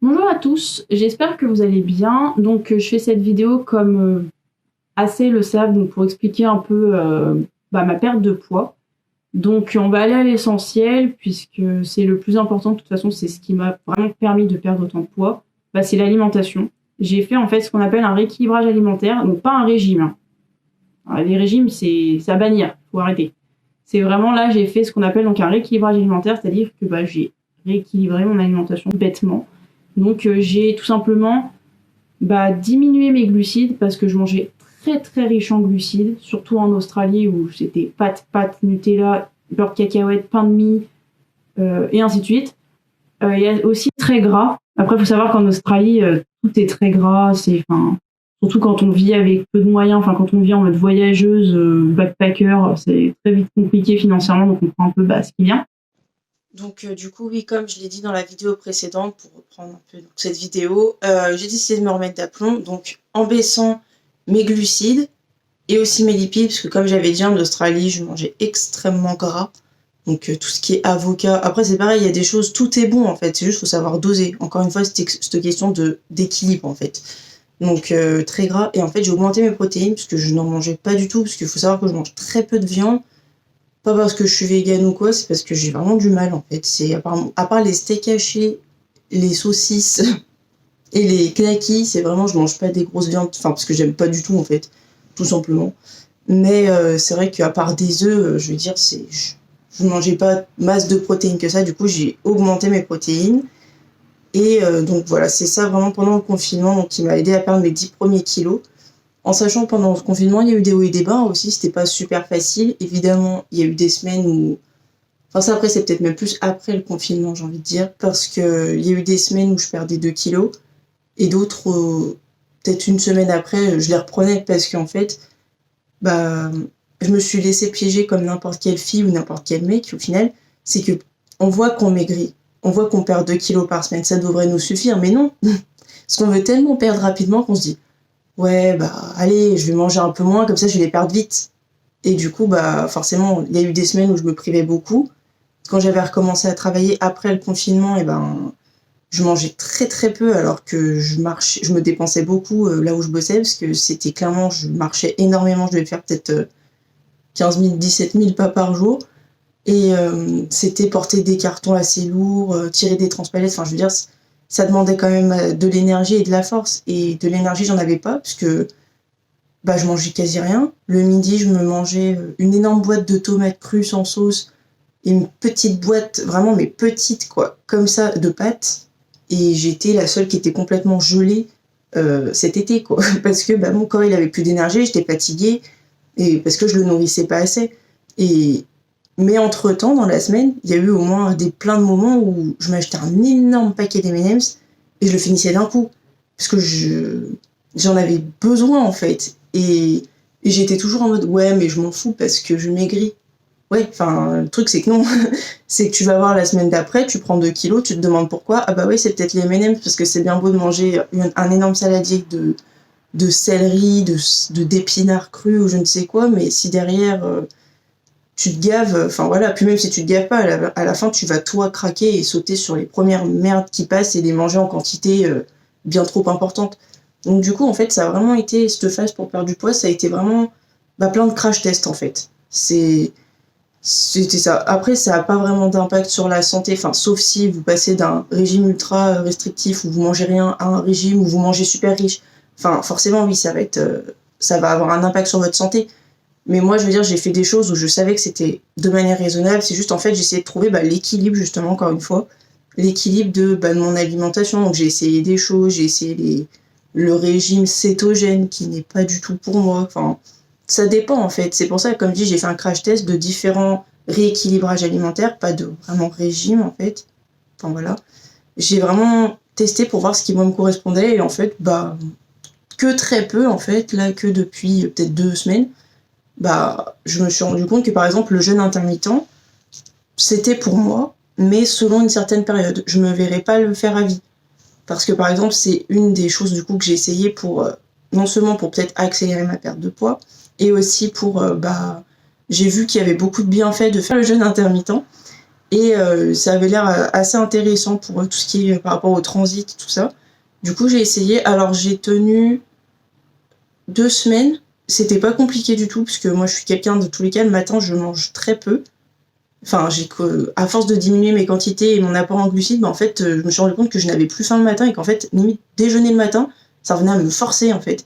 Bonjour à tous, j'espère que vous allez bien. Je fais cette vidéo comme assez le savent, donc pour expliquer un peu ma perte de poids. On va aller à l'essentiel puisque c'est le plus important. De toute façon, c'est ce qui m'a vraiment permis de perdre autant de poids. C'est l'alimentation. J'ai fait en fait ce qu'on appelle un rééquilibrage alimentaire, donc pas un régime, hein. Alors, les régimes, c'est à bannir, faut arrêter. C'est vraiment là, j'ai fait ce qu'on appelle donc un rééquilibrage alimentaire, c'est-à-dire que j'ai rééquilibré mon alimentation bêtement. J'ai tout simplement diminué mes glucides parce que je mangeais très très riche en glucides, surtout en Australie où c'était pâtes, Nutella, beurre de cacahuète, pain de mie et ainsi de suite. Il y a aussi très gras. Après, il faut savoir qu'en Australie, tout est très gras. Surtout quand on vit avec peu de moyens, enfin quand on vit en mode voyageuse, backpacker, c'est très vite compliqué financièrement, donc on prend un peu ce qui vient. Du coup, oui, comme je l'ai dit dans la vidéo précédente, pour reprendre un peu cette vidéo, j'ai décidé de me remettre d'aplomb, donc en baissant mes glucides et aussi mes lipides, parce que comme j'avais dit en Australie, je mangeais extrêmement gras. Tout ce qui est avocat, après c'est pareil, il y a des choses, tout est bon en fait, c'est juste faut savoir doser. Encore une fois, c'était cette question d'équilibre en fait. Très gras, et en fait j'ai augmenté mes protéines, parce que je n'en mangeais pas du tout, parce qu'il faut savoir que je mange très peu de viande. Pas parce que je suis végane ou quoi, c'est parce que j'ai vraiment du mal en fait. C'est à part les steaks hachés, les saucisses et les knackis, c'est vraiment je mange pas des grosses viandes, enfin parce que j'aime pas du tout en fait, tout simplement. Mais c'est vrai qu'à part des œufs, je veux dire, je mangeais pas masse de protéines que ça, du coup j'ai augmenté mes protéines. Et donc voilà, c'est ça vraiment pendant le confinement donc, qui m'a aidé à perdre mes 10 premiers kilos. En sachant que pendant le confinement, il y a eu des hauts et des bas aussi, c'était pas super facile. Évidemment, il y a eu des semaines où... Enfin ça après, c'est peut-être même plus après le confinement, j'ai envie de dire, parce que il y a eu des semaines où je perdais 2 kilos, et d'autres, peut-être une semaine après, je les reprenais, parce qu'en fait, bah, je me suis laissée piéger comme n'importe quelle fille ou n'importe quel mec, au final, c'est que on voit qu'on maigrit, on voit qu'on perd 2 kilos par semaine, ça devrait nous suffire, mais non. Parce qu'on veut tellement perdre rapidement qu'on se dit ouais, allez, je vais manger un peu moins, comme ça je vais les perdre vite. Et du coup, forcément, il y a eu des semaines où je me privais beaucoup. Quand j'avais recommencé à travailler après le confinement, je mangeais très très peu, alors que je me dépensais beaucoup là où je bossais, parce que c'était clairement, je marchais énormément, je devais faire peut-être 15 000, 17 000 pas par jour. Et c'était porter des cartons assez lourds, tirer des transpalettes, enfin je veux dire, ça demandait quand même de l'énergie et de la force. Et de l'énergie, j'en avais pas, puisque je mangeais quasi rien. Le midi, je me mangeais une énorme boîte de tomates crues sans sauce et une petite boîte, vraiment, mais petite, quoi, comme ça, de pâtes. Et j'étais la seule qui était complètement gelée cet été, quoi. Parce que mon corps, il avait plus d'énergie, j'étais fatiguée, et parce que je le nourrissais pas assez. Mais entre-temps, dans la semaine, il y a eu au moins plein de moments où je m'achetais un énorme paquet d'M&M's et je le finissais d'un coup. Parce que j'en avais besoin, en fait. Et j'étais toujours en mode, ouais, mais je m'en fous parce que je maigris. Ouais, enfin, le truc, c'est que non. C'est que tu vas voir la semaine d'après, tu prends 2 kilos, tu te demandes pourquoi. Ah bah ouais, c'est peut-être les M&M's, parce que c'est bien beau de manger un énorme saladier de céleri, d'épinards crus ou je ne sais quoi, mais si derrière... tu te gaves, enfin voilà, puis même si tu te gaves pas, à la fin, tu vas toi craquer et sauter sur les premières merdes qui passent et les manger en quantité bien trop importante. Donc du coup, en fait, ça a vraiment été, cette phase pour perdre du poids, ça a été vraiment plein de crash tests, en fait. C'était ça. Après, ça n'a pas vraiment d'impact sur la santé, enfin, sauf si vous passez d'un régime ultra restrictif où vous mangez rien à un régime où vous mangez super riche. Enfin, forcément, oui, ça va avoir un impact sur votre santé. Mais moi, je veux dire, j'ai fait des choses où je savais que c'était de manière raisonnable. C'est juste, en fait, j'essayais de trouver l'équilibre, justement, encore une fois. L'équilibre de mon alimentation. Donc, j'ai essayé des choses, j'ai essayé le régime cétogène, qui n'est pas du tout pour moi. Enfin, ça dépend, en fait. C'est pour ça que, comme je dis, j'ai fait un crash test de différents rééquilibrages alimentaires, pas de vraiment régime, en fait. Enfin, voilà. J'ai vraiment testé pour voir ce qui, moi, me correspondait. Et en fait, que très peu, en fait, là, que depuis peut-être 2 semaines. Je me suis rendu compte que, par exemple, le jeûne intermittent, c'était pour moi, mais selon une certaine période. Je me verrais pas le faire à vie. Parce que, par exemple, c'est une des choses, du coup, que j'ai essayé pour, non seulement pour peut-être accélérer ma perte de poids, et aussi pour, j'ai vu qu'il y avait beaucoup de bienfaits de faire le jeûne intermittent. Et ça avait l'air assez intéressant pour tout ce qui est par rapport au transit, tout ça. Du coup, j'ai essayé. Alors, j'ai tenu 2 semaines. C'était pas compliqué du tout, parce que moi, je suis quelqu'un, de tous les cas, le matin, je mange très peu. Enfin, à force de diminuer mes quantités et mon apport en glucides, en fait, je me suis rendu compte que je n'avais plus faim le matin et qu'en fait, limite, déjeuner le matin, ça revenait à me forcer, en fait.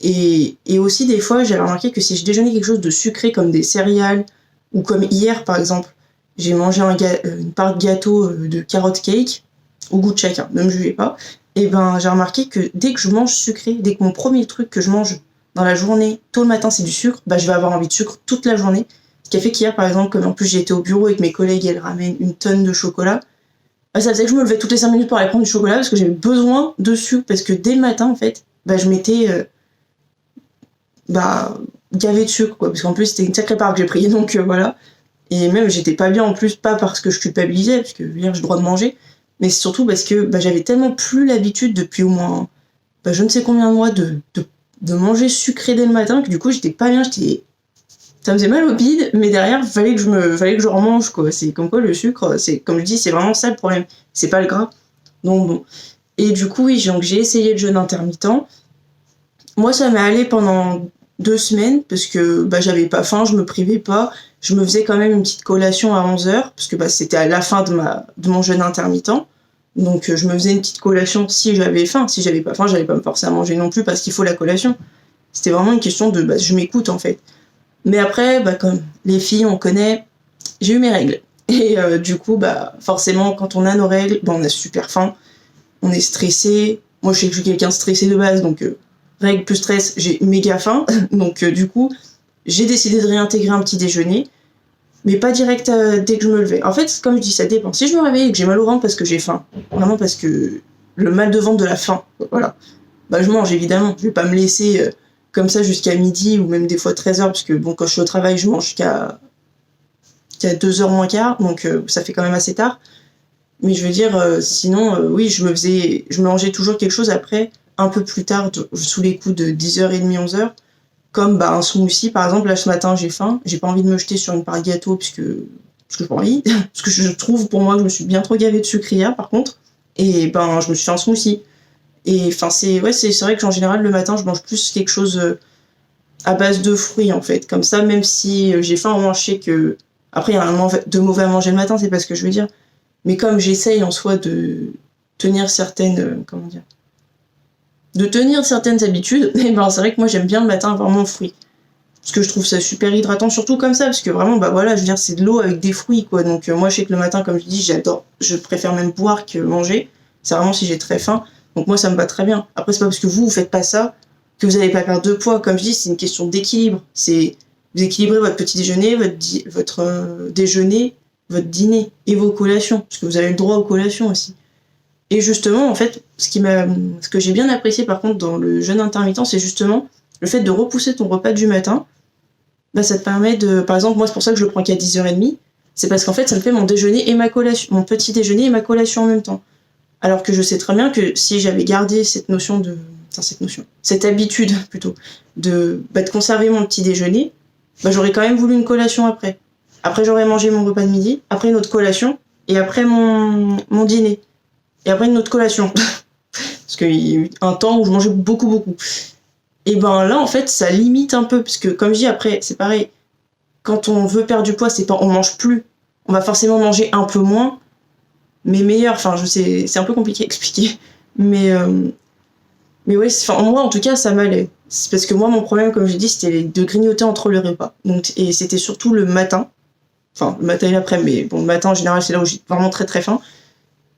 Et aussi, des fois, j'avais remarqué que si je déjeunais quelque chose de sucré, comme des céréales, ou comme hier, par exemple, j'ai mangé une part de gâteau de carrot cake, au goût de chacun, ne me jugez pas, et ben, j'ai remarqué que dès que je mange sucré, dès que mon premier truc que je mange dans la journée, tôt le matin, c'est du sucre, bah, je vais avoir envie de sucre toute la journée. Ce qui a fait qu'hier, par exemple, comme en plus j'étais au bureau et que mes collègues, elles ramènent une tonne de chocolat, bah, ça faisait que je me levais toutes les 5 minutes pour aller prendre du chocolat parce que j'avais besoin de sucre, parce que dès le matin, en fait, bah, je m'étais gavé de sucre, quoi, parce qu'en plus, c'était une sacrée part que j'ai pris, donc voilà. Et même, j'étais pas bien en plus, pas parce que je culpabilisais, parce que hier, j'ai le droit de manger, mais surtout parce que j'avais tellement plus l'habitude depuis au moins je ne sais combien de mois de manger sucré dès le matin que du coup, j'étais pas bien, ça me faisait mal au bide, mais derrière, fallait que je remange, quoi. C'est comme quoi le sucre, c'est, comme je dis, c'est vraiment ça le problème. C'est pas le gras. Donc bon. Et du coup, oui, donc j'ai essayé le jeûne intermittent. Moi, ça m'est allé pendant 2 semaines, parce que j'avais pas faim, je me privais pas. Je me faisais quand même une petite collation à 11h, parce que c'était à la fin de mon jeûne intermittent. Donc je me faisais une petite collation si j'avais faim. Si j'avais pas faim, j'allais pas me forcer à manger non plus, parce qu'il faut la collation. C'était vraiment une question de je m'écoute, en fait. Mais après, comme les filles, on connaît, j'ai eu mes règles. Et du coup, forcément, quand on a nos règles, on a super faim, on est stressé. Moi, je sais que je suis quelqu'un de stressé de base, donc règles plus stress, j'ai méga faim. Donc du coup, j'ai décidé de réintégrer un petit déjeuner, mais pas direct dès que je me levais. En fait, comme je dis, ça dépend. Si je me réveille et que j'ai mal au ventre parce que j'ai faim, vraiment parce que le mal de ventre de la faim, voilà, je mange évidemment. Je vais pas me laisser comme ça jusqu'à midi ou même des fois 13h, parce que quand je suis au travail, je mange qu'à 2h moins quart, donc ça fait quand même assez tard. Mais je veux dire, sinon, oui, je mangeais toujours quelque chose après, un peu plus tard, sous les coups de 10h30, 11h, comme un smoothie, par exemple. Là, ce matin, j'ai faim, j'ai pas envie de me jeter sur une part de gâteau, parce que j'ai pas envie, parce que je trouve, pour moi, que je me suis bien trop gavée de sucre hier, par contre, et je me suis fait un smoothie. Et enfin, c'est vrai qu'en général, le matin, je mange plus quelque chose à base de fruits, en fait. Comme ça, même si j'ai faim, au moins, je sais que... Après, il y a rien de mauvais à manger le matin, c'est pas ce que je veux dire. Mais comme j'essaye en soi de tenir certaines... de tenir certaines habitudes, et c'est vrai que moi, j'aime bien le matin avoir mon fruit. Parce que je trouve ça super hydratant, surtout comme ça, parce que vraiment, voilà, je veux dire, c'est de l'eau avec des fruits, quoi. Donc moi, je sais que le matin, comme je dis, j'adore. Je préfère même boire que manger. C'est vraiment si j'ai très faim. Donc moi, ça me va très bien. Après, c'est pas parce que vous faites pas ça que vous n'allez pas perdre de poids. Comme je dis, c'est une question d'équilibre. Vous équilibrez votre petit déjeuner, votre déjeuner, votre dîner et vos collations, parce que vous avez le droit aux collations aussi. Et justement, en fait, ce que j'ai bien apprécié par contre dans le jeûne intermittent, c'est justement le fait de repousser ton repas du matin. Ça te permet par exemple, moi c'est pour ça que je le prends qu'à 10h30, c'est parce qu'en fait ça me fait mon déjeuner et ma collation, mon petit déjeuner et ma collation en même temps. Alors que je sais très bien que si j'avais gardé cette habitude plutôt, de conserver mon petit déjeuner, j'aurais quand même voulu une collation après. Après j'aurais mangé mon repas de midi, après une autre collation, et après mon dîner. Et après une autre collation. Parce qu'il y a eu un temps où je mangeais beaucoup. Et là, en fait, ça limite un peu, parce que comme je dis, après, c'est pareil. Quand on veut perdre du poids, c'est pas on mange plus. On va forcément manger un peu moins, mais meilleur. Enfin, je sais, c'est un peu compliqué à expliquer. Mais ouais, moi, en tout cas, ça m'allait. C'est parce que moi, mon problème, comme je dis, c'était de grignoter entre les repas. Donc, et c'était surtout le matin. Enfin, le matin et l'après, mais le matin, en général, c'est là où j'ai vraiment très très faim.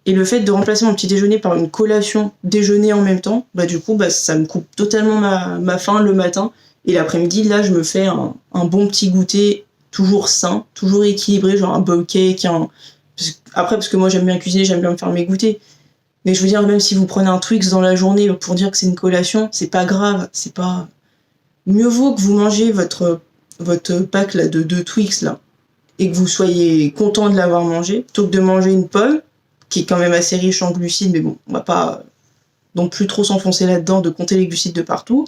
Et le fait de remplacer mon petit déjeuner par une collation déjeuner en même temps, du coup, ça me coupe totalement ma faim le matin. Et l'après-midi, là, je me fais un bon petit goûter, toujours sain, toujours équilibré, genre un bowl cake. Parce que moi, j'aime bien cuisiner, j'aime bien me faire mes goûters. Mais je veux dire, même si vous prenez un Twix dans la journée pour dire que c'est une collation, c'est pas grave. C'est pas... Mieux vaut que vous mangez votre pack là, de 2 Twix, là, et que vous soyez content de l'avoir mangé, plutôt que de manger une pomme, qui est quand même assez riche en glucides, mais bon, on va pas non plus trop s'enfoncer là-dedans, de compter les glucides de partout.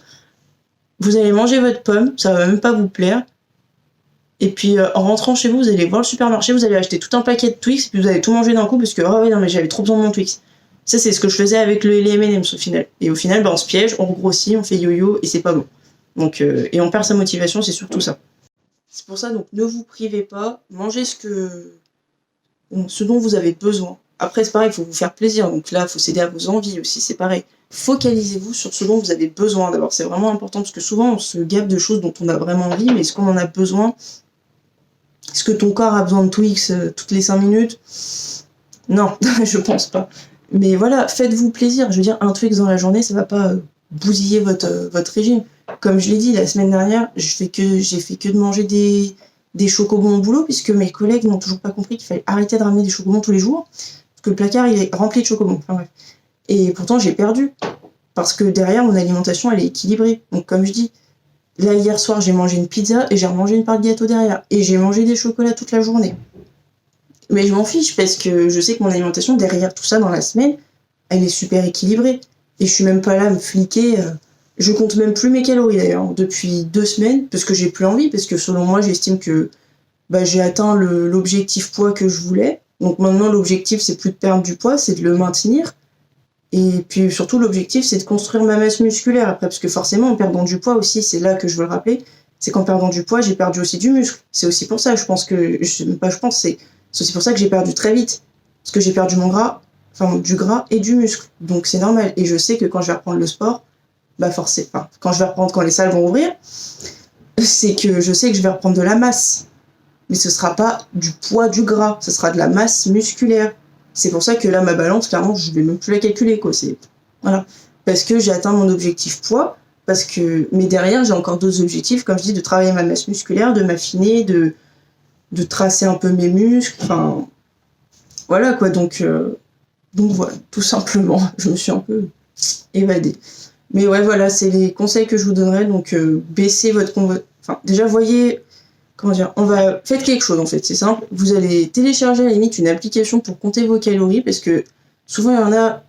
Vous allez manger votre pomme, ça va même pas vous plaire, Et puis en rentrant chez vous, vous allez voir le supermarché, vous allez acheter tout un paquet de Twix, et puis vous allez tout manger d'un coup parce que oh oui non mais j'avais trop besoin de mon Twix. Ça c'est ce que je faisais avec les M&M's au final. Et au final, on se piège, on grossit, on fait yo-yo et c'est pas bon. Donc et on perd sa motivation, c'est surtout ça. C'est pour ça donc ne vous privez pas, mangez ce dont vous avez besoin. Après c'est pareil, il faut vous faire plaisir. Donc là, il faut céder à vos envies aussi, c'est pareil. Focalisez-vous sur ce dont vous avez besoin d'abord, c'est vraiment important parce que souvent on se gave de choses dont on a vraiment envie, mais est-ce qu'on en a besoin? Est-ce que ton corps a besoin de Twix toutes les 5 minutes? Non, je pense pas. Mais voilà, faites-vous plaisir. Je veux dire, un Twix dans la journée, ça va pas bousiller votre régime. Comme je l'ai dit la semaine dernière, j'ai fait que de manger des chocobons au boulot, puisque mes collègues n'ont toujours pas compris qu'il fallait arrêter de ramener des chocobons tous les jours, parce que le placard il est rempli de chocobons. Enfin bref. Et pourtant j'ai perdu, parce que derrière mon alimentation elle est équilibrée. Donc comme je dis, là hier soir j'ai mangé une pizza et j'ai remangé une part de gâteau derrière, et j'ai mangé des chocolats toute la journée. Mais je m'en fiche parce que je sais que mon alimentation derrière tout ça dans la semaine, elle est super équilibrée. Et je suis même pas là à me fliquer. Je compte même plus mes calories d'ailleurs depuis 2 semaines parce que j'ai plus envie, parce que selon moi j'estime que j'ai atteint l'objectif poids que je voulais. Donc maintenant l'objectif c'est plus de perdre du poids, c'est de le maintenir. Et puis surtout l'objectif c'est de construire ma masse musculaire après, parce que forcément en perdant du poids aussi, c'est là que je veux le rappeler, c'est qu'en perdant du poids j'ai perdu aussi du muscle. C'est aussi pour ça, c'est aussi pour ça que j'ai perdu très vite. Parce que j'ai perdu du gras et du muscle. Donc c'est normal. Et je sais que quand je vais reprendre le sport, quand les salles vont ouvrir, c'est que je sais que je vais reprendre de la masse. Mais ce sera pas du poids du gras, ce sera de la masse musculaire. C'est pour ça que là, ma balance, clairement, je vais même plus la calculer, quoi. Voilà. Parce que j'ai atteint mon objectif poids, mais derrière, j'ai encore d'autres objectifs, comme je dis, de travailler ma masse musculaire, de m'affiner, de tracer un peu mes muscles, enfin voilà quoi, donc voilà, tout simplement, je me suis un peu évadée. Mais ouais, voilà, c'est les conseils que je vous donnerais, donc baissez déjà voyez, faites quelque chose en fait, c'est simple, vous allez télécharger à la limite une application pour compter vos calories, parce que souvent il y en a,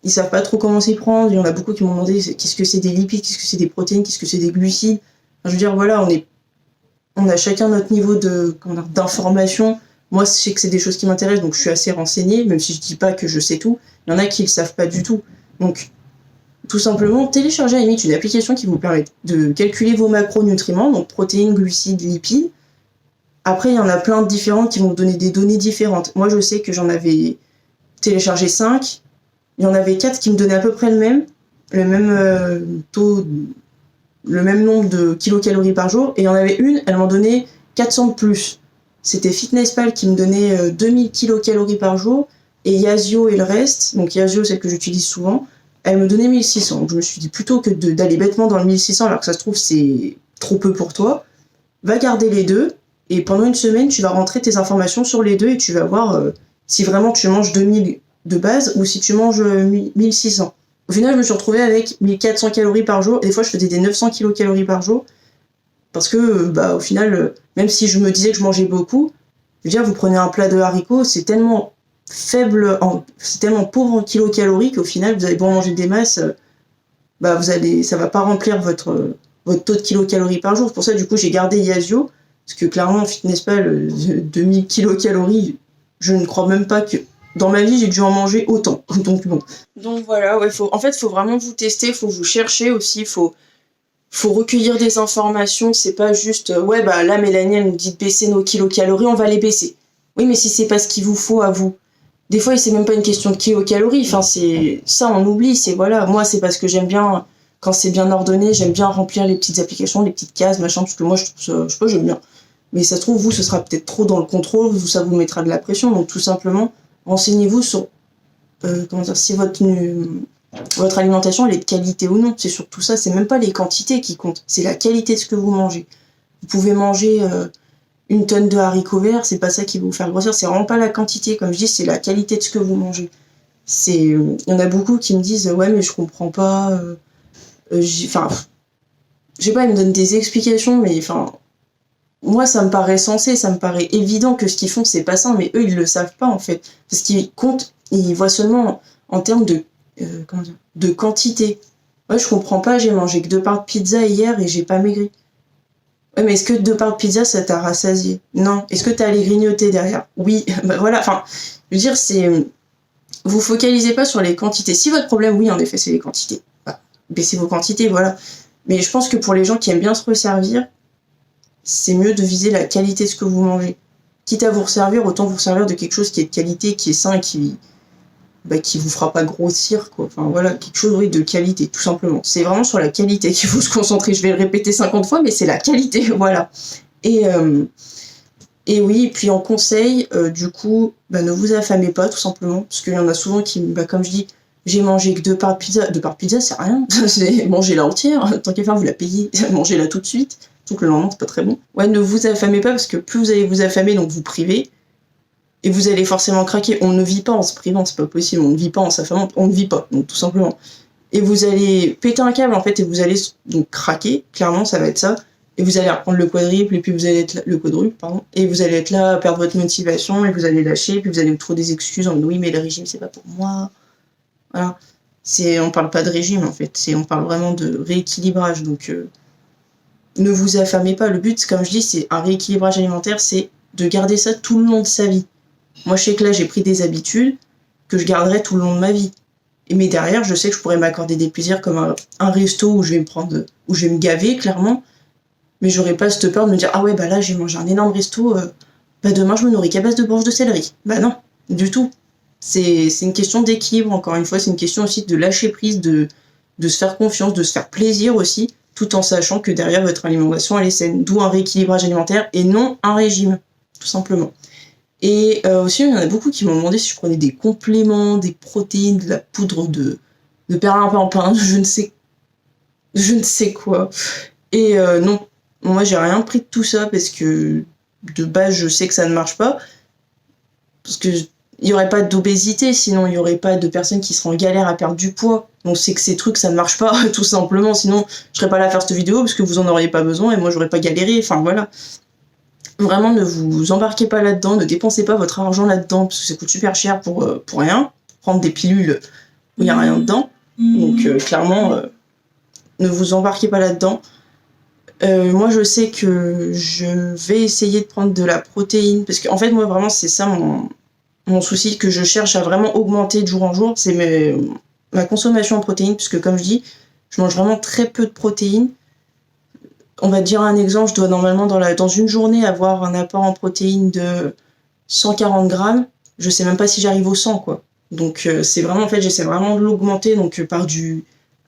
ils savent pas trop comment s'y prendre, il y en a beaucoup qui m'ont demandé qu'est-ce que c'est des lipides, qu'est-ce que c'est des protéines, qu'est-ce que c'est des glucides, je veux dire voilà, on a chacun notre niveau d'information. Moi, je sais que c'est des choses qui m'intéressent, donc je suis assez renseignée, même si je dis pas que je sais tout. Il y en a qui le savent pas du tout. Donc, tout simplement, téléchargez à la limite une application qui vous permet de calculer vos macronutriments, donc protéines, glucides, lipides. Après, il y en a plein de différentes qui vont vous donner des données différentes. Moi, je sais que j'en avais téléchargé 5. Il y en avait 4 qui me donnaient à peu près le même taux, le même nombre de kilocalories par jour, et il y en avait une, elle m'en donnait 400 de plus. C'était FitnessPal qui me donnait 2000 kilocalories par jour, et Yazio et le reste, donc Yazio, celle que j'utilise souvent, elle me donnait 1600. Donc je me suis dit, plutôt que d'aller bêtement dans le 1600 alors que ça se trouve c'est trop peu pour toi, va garder les deux, et pendant une semaine tu vas rentrer tes informations sur les deux et tu vas voir si vraiment tu manges 2000 de base ou si tu manges 1600. Au final, je me suis retrouvée avec 1400 calories par jour. Et des fois, je faisais des 900 kilocalories par jour. Parce que, au final, même si je me disais que je mangeais beaucoup, je veux dire, vous prenez un plat de haricots, c'est tellement c'est tellement pauvre en kilocalories qu'au final, vous allez beau manger des masses, ça va pas remplir votre taux de kilocalories par jour. C'est pour ça, du coup, j'ai gardé Yazio. Parce que clairement, FitnessPal, 2000 kilocalories, je ne crois même pas que dans ma vie, j'ai dû en manger autant. Donc bon. Donc voilà, ouais, faut vraiment vous tester, faut vous chercher aussi, faut recueillir des informations. C'est pas juste, là, Mélanie, elle nous dit de baisser nos kilocalories, on va les baisser. Oui, mais si c'est pas ce qu'il vous faut à vous. Des fois, c'est même pas une question de kilocalories. Enfin, c'est ça, on oublie. C'est voilà, moi, c'est parce que j'aime bien quand c'est bien ordonné, j'aime bien remplir les petites applications, les petites cases, machin, parce que moi, je trouve ça, je sais pas, j'aime bien. Mais ça se trouve, vous, ce sera peut-être trop dans le contrôle, ça vous mettra de la pression. Donc, tout simplement, renseignez-vous sur si votre alimentation elle est de qualité ou non. C'est surtout ça, c'est même pas les quantités qui comptent, c'est la qualité de ce que vous mangez. Vous pouvez manger une tonne de haricots verts, c'est pas ça qui va vous faire grossir, c'est vraiment pas la quantité, comme je dis, c'est la qualité de ce que vous mangez. Il y en a beaucoup qui me disent ouais mais je comprends pas, je sais pas, ils me donnent des explications, mais moi, ça me paraît sensé, ça me paraît évident que ce qu'ils font, c'est pas ça, mais eux, ils le savent pas, en fait. Parce qu'ils comptent, ils voient seulement en termes de quantité. Ouais, je comprends pas, j'ai mangé que 2 parts de pizza hier et j'ai pas maigri. Ouais, mais est-ce que 2 parts de pizza, ça t'a rassasié? Non. Est-ce que t'es allé grignoter derrière? Oui. Bah voilà, enfin, je veux dire, vous focalisez pas sur les quantités. Si votre problème, oui, en effet, c'est les quantités. Bah, baissez vos quantités, voilà. Mais je pense que pour les gens qui aiment bien se resservir, c'est mieux de viser la qualité de ce que vous mangez. Quitte à vous resservir, autant vous servir de quelque chose qui est de qualité, qui est sain et qui vous fera pas grossir, quoi. Enfin voilà, quelque chose, oui, de qualité, tout simplement. C'est vraiment sur la qualité qu'il faut se concentrer. Je vais le répéter 50 fois, mais c'est la qualité, voilà. Et oui, et puis en conseil, du coup, ne vous affamez pas, tout simplement, parce qu'il y en a souvent qui, comme je dis, j'ai mangé que 2 parts de pizza. 2 parts de pizza, c'est rien. C'est manger-la entière. Tant qu'à faire, vous la payez, mangez-la tout de suite. Donc le lendemain, c'est pas très bon. Ouais, ne vous affamez pas, parce que plus vous allez vous affamer, donc vous privez, et vous allez forcément craquer. On ne vit pas en se privant, c'est pas possible. On ne vit pas en s'affamant, on ne vit pas, donc tout simplement. Et vous allez péter un câble, en fait, et vous allez donc craquer. Clairement, ça va être ça. Et vous allez reprendre le quadruple, et puis vous allez être là, le quadruple, pardon, et vous allez être là, perdre votre motivation, et vous allez lâcher, et puis vous allez vous trouver des excuses en oui, mais le régime, c'est pas pour moi. Voilà. On parle pas de régime, en fait. On parle vraiment de rééquilibrage. Donc, ne vous affamez pas. Le but, comme je dis, c'est un rééquilibrage alimentaire, c'est de garder ça tout le long de sa vie. Moi, je sais que là, j'ai pris des habitudes que je garderai tout le long de ma vie. Mais derrière, je sais que je pourrais m'accorder des plaisirs comme un resto où je vais me gaver, clairement. Mais j'aurais pas cette peur de me dire, ah ouais, là, j'ai mangé un énorme resto, demain, je me nourris qu'à base de branches de céleri. Non, du tout. C'est une question d'équilibre, encore une fois. C'est une question aussi de lâcher prise, de se faire confiance, de se faire plaisir aussi, tout en sachant que derrière, votre alimentation, elle est saine. D'où un rééquilibrage alimentaire et non un régime, tout simplement. Et aussi, il y en a beaucoup qui m'ont demandé si je prenais des compléments, des protéines, de la poudre de perlimpinpin, je ne sais quoi. Et non, moi, j'ai rien pris de tout ça parce que de base, je sais que ça ne marche pas. Parce que il n'y aurait pas d'obésité, sinon il n'y aurait pas de personnes qui seraient en galère à perdre du poids. Donc c'est que ces trucs, ça ne marche pas, tout simplement. Sinon, je serais pas là à faire cette vidéo parce que vous en auriez pas besoin et moi, j'aurais pas galéré. Enfin, voilà. Vraiment, ne vous embarquez pas là-dedans, ne dépensez pas votre argent là-dedans parce que ça coûte super cher pour rien. Prendre des pilules où il n'y a rien dedans. Donc, clairement, ne vous embarquez pas là-dedans. Moi, je sais que je vais essayer de prendre de la protéine parce qu'en fait, moi, vraiment, c'est ça mon souci que je cherche à vraiment augmenter de jour en jour, c'est ma consommation en protéines, puisque comme je dis, je mange vraiment très peu de protéines. On va dire un exemple, je dois normalement dans une journée avoir un apport en protéines de 140 grammes. Je sais même pas si j'arrive au 100, quoi. Donc c'est vraiment, en fait, j'essaie vraiment de l'augmenter, donc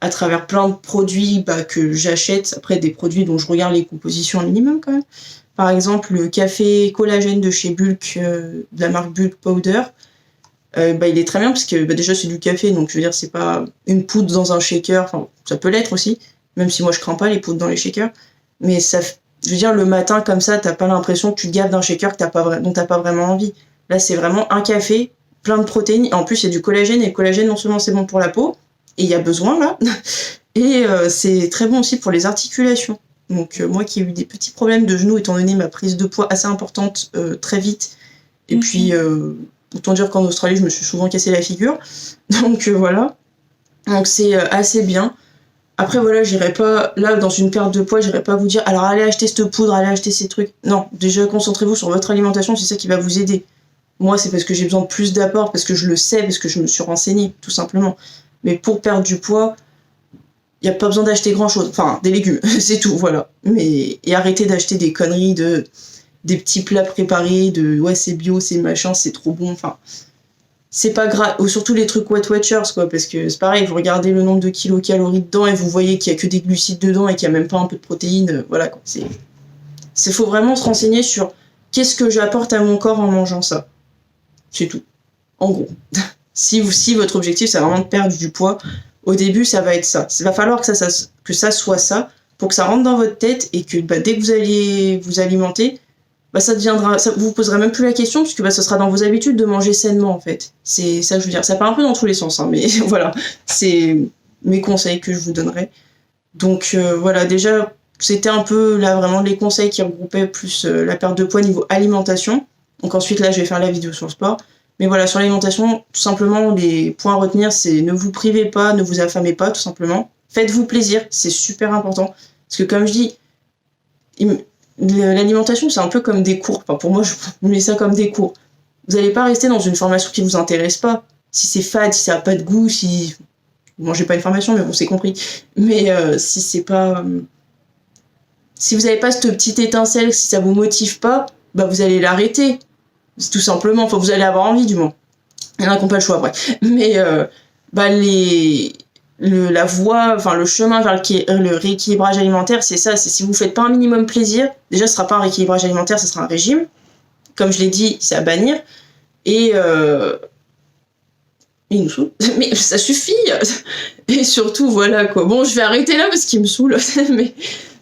à travers plein de produits que j'achète, après des produits dont je regarde les compositions un minimum quand même. Par exemple, le café collagène de chez Bulk, de la marque Bulk Powder, il est très bien parce que déjà c'est du café, donc je veux dire c'est pas une poudre dans un shaker, enfin ça peut l'être aussi, même si moi je crains pas les poudres dans les shakers, mais ça, je veux dire le matin comme ça, t'as pas l'impression que tu te gaves d'un shaker dont t'as pas vraiment envie. Là c'est vraiment un café, plein de protéines, et en plus il y a du collagène, et le collagène non seulement c'est bon pour la peau, et il y a besoin là, et c'est très bon aussi pour les articulations. Donc moi qui ai eu des petits problèmes de genoux étant donné ma prise de poids assez importante très vite, et puis autant dire qu'en Australie je me suis souvent cassé la figure, donc voilà, donc c'est assez bien. Après voilà, j'irai pas, là dans une perte de poids, j'irai pas vous dire alors allez acheter cette poudre, allez acheter ces trucs, non, déjà concentrez-vous sur votre alimentation, c'est ça qui va vous aider. Moi c'est parce que j'ai besoin de plus d'apports, parce que je le sais, parce que je me suis renseignée, tout simplement. Mais pour perdre du poids, il n'y a pas besoin d'acheter grand-chose. Enfin, des légumes, c'est tout, voilà. Et arrêtez d'acheter des conneries des petits plats préparés, ouais, c'est bio, c'est machin, c'est trop bon. Enfin, c'est pas grave. Ou surtout les trucs Weight Watchers, quoi, parce que c'est pareil, vous regardez le nombre de kilocalories dedans et vous voyez qu'il y a que des glucides dedans et qu'il n'y a même pas un peu de protéines. Voilà, quoi. Faut vraiment se renseigner sur qu'est-ce que j'apporte à mon corps en mangeant ça. C'est tout. En gros. Si votre objectif, c'est vraiment de perdre du poids, au début, ça va être ça. Il va falloir que ça soit ça pour que ça rentre dans votre tête et que dès que vous alliez vous alimenter, ça deviendra, vous vous poserez même plus la question puisque ce sera dans vos habitudes de manger sainement en fait. C'est ça que je veux dire. Ça part un peu dans tous les sens, hein, mais voilà, c'est mes conseils que je vous donnerai. Donc voilà, déjà c'était un peu là vraiment les conseils qui regroupaient plus la perte de poids niveau alimentation. Donc ensuite là, je vais faire la vidéo sur le sport. Mais voilà, sur l'alimentation, tout simplement, les points à retenir, c'est ne vous privez pas, ne vous affamez pas, tout simplement. Faites-vous plaisir, c'est super important. Parce que comme je dis, l'alimentation, c'est un peu comme des cours. Enfin, pour moi, je mets ça comme des cours. Vous n'allez pas rester dans une formation qui vous intéresse pas. Si c'est fade, si ça n'a pas de goût, si... Bon, j'ai pas une formation, mais bon, c'est compris. Mais si c'est pas... si vous n'avez pas cette petite étincelle, si ça vous motive pas, bah vous allez l'arrêter. C'est tout simplement. Enfin, vous allez avoir envie, du moins. Il y en a qui n'ont pas le choix, après. Mais bah la voie, enfin le chemin vers le rééquilibrage alimentaire, c'est ça. C'est si vous faites pas un minimum plaisir, déjà ce sera pas un rééquilibrage alimentaire, ce sera un régime. Comme je l'ai dit, c'est à bannir. Et il nous saoule. Mais ça suffit. Et surtout, voilà quoi. Bon, je vais arrêter là parce qu'il me saoule.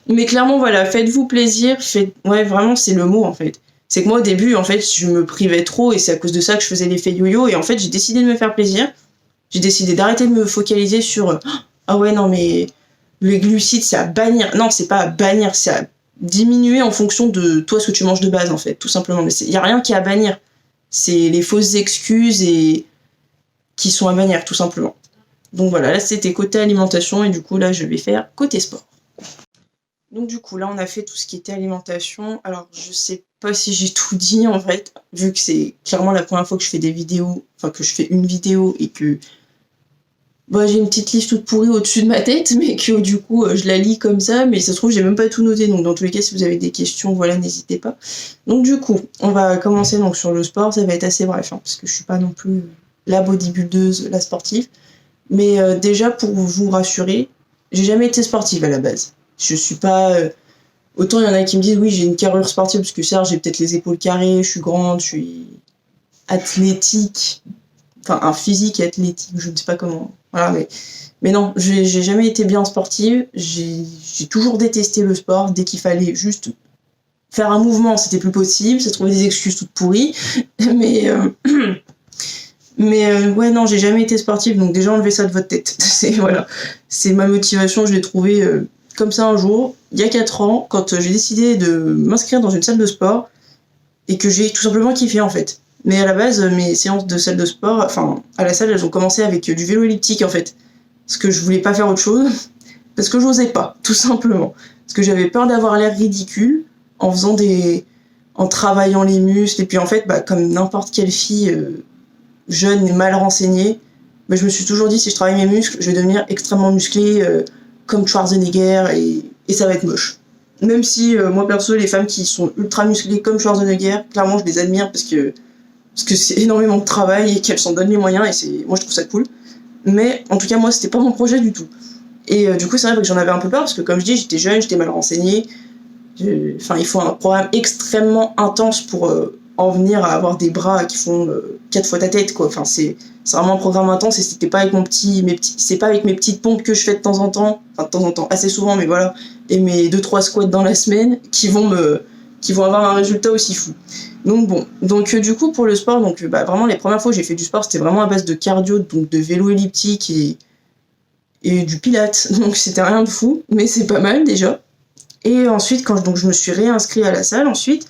mais clairement, voilà, faites-vous plaisir. Ouais, vraiment, c'est le mot en fait. C'est que moi, au début, en fait, je me privais trop et c'est à cause de ça que je faisais l'effet yo-yo. Et en fait, j'ai décidé de me faire plaisir. J'ai décidé d'arrêter de me focaliser sur ah ouais, non, mais les glucides, c'est à bannir. Non, c'est pas à bannir, c'est à diminuer en fonction de toi ce que tu manges de base, en fait, tout simplement. Mais il y a rien qui est à bannir. C'est les fausses excuses et qui sont à bannir, tout simplement. Donc voilà, là, c'était côté alimentation et du coup, là, je vais faire côté sport. Donc du coup, là, on a fait tout ce qui était alimentation. Alors, je sais pas si j'ai tout dit, en fait, vu que c'est clairement la première fois que je fais des vidéos, enfin, que je fais une vidéo et que bah, j'ai une petite liste toute pourrie au-dessus de ma tête, mais que du coup, je la lis comme ça, mais ça se trouve, j'ai même pas tout noté. Donc dans tous les cas, si vous avez des questions, voilà, n'hésitez pas. Donc du coup, on va commencer donc sur le sport. Ça va être assez bref, hein, parce que je suis pas non plus la bodybuildeuse, la sportive. Mais déjà, pour vous rassurer, j'ai jamais été sportive à la base. Je suis pas... autant il y en a qui me disent, oui, j'ai une carrure sportive, parce que certes, j'ai peut-être les épaules carrées, je suis grande, je suis athlétique. Enfin, un physique athlétique, je ne sais pas comment... Voilà, mais non, j'ai jamais été bien sportive. J'ai toujours détesté le sport. Dès qu'il fallait juste faire un mouvement, c'était plus possible. Ça trouvait des excuses toutes pourries. Mais ouais, non, j'ai jamais été sportive. Donc déjà, enlevez ça de votre tête. Voilà, c'est ma motivation. Je l'ai trouvée comme ça un jour, il y a 4 ans, quand j'ai décidé de m'inscrire dans une salle de sport et que j'ai tout simplement kiffé en fait. Mais à la base, mes séances de salle de sport, enfin, à la salle, elles ont commencé avec du vélo elliptique, en fait. Parce que je voulais pas faire autre chose. Parce que j'osais pas, tout simplement. Parce que j'avais peur d'avoir l'air ridicule en travaillant les muscles. Et puis, en fait, bah, comme n'importe quelle fille jeune et mal renseignée, bah, je me suis toujours dit, si je travaille mes muscles, je vais devenir extrêmement musclée, comme Schwarzenegger, et ça va être moche. Même si, moi, perso, les femmes qui sont ultra musclées comme Schwarzenegger, clairement, je les admire parce que c'est énormément de travail et qu'elles s'en donnent les moyens et moi je trouve ça cool. Mais en tout cas moi c'était pas mon projet du tout. Et du coup c'est vrai que j'en avais un peu peur parce que comme je dis j'étais jeune, j'étais mal renseignée. Enfin il faut un programme extrêmement intense pour en venir à avoir des bras qui font 4 fois ta tête quoi. Enfin c'est vraiment un programme intense et c'était pas avec c'est pas avec mes petites pompes que je fais de temps en temps, assez souvent mais voilà, et mes 2-3 squats dans la semaine qui vont avoir un résultat aussi fou. Donc bon, du coup pour le sport, vraiment les premières fois que j'ai fait du sport, c'était vraiment à base de cardio, donc de vélo elliptique et du pilates. Donc c'était rien de fou, mais c'est pas mal déjà. Et ensuite quand je me suis réinscrit à la salle ensuite,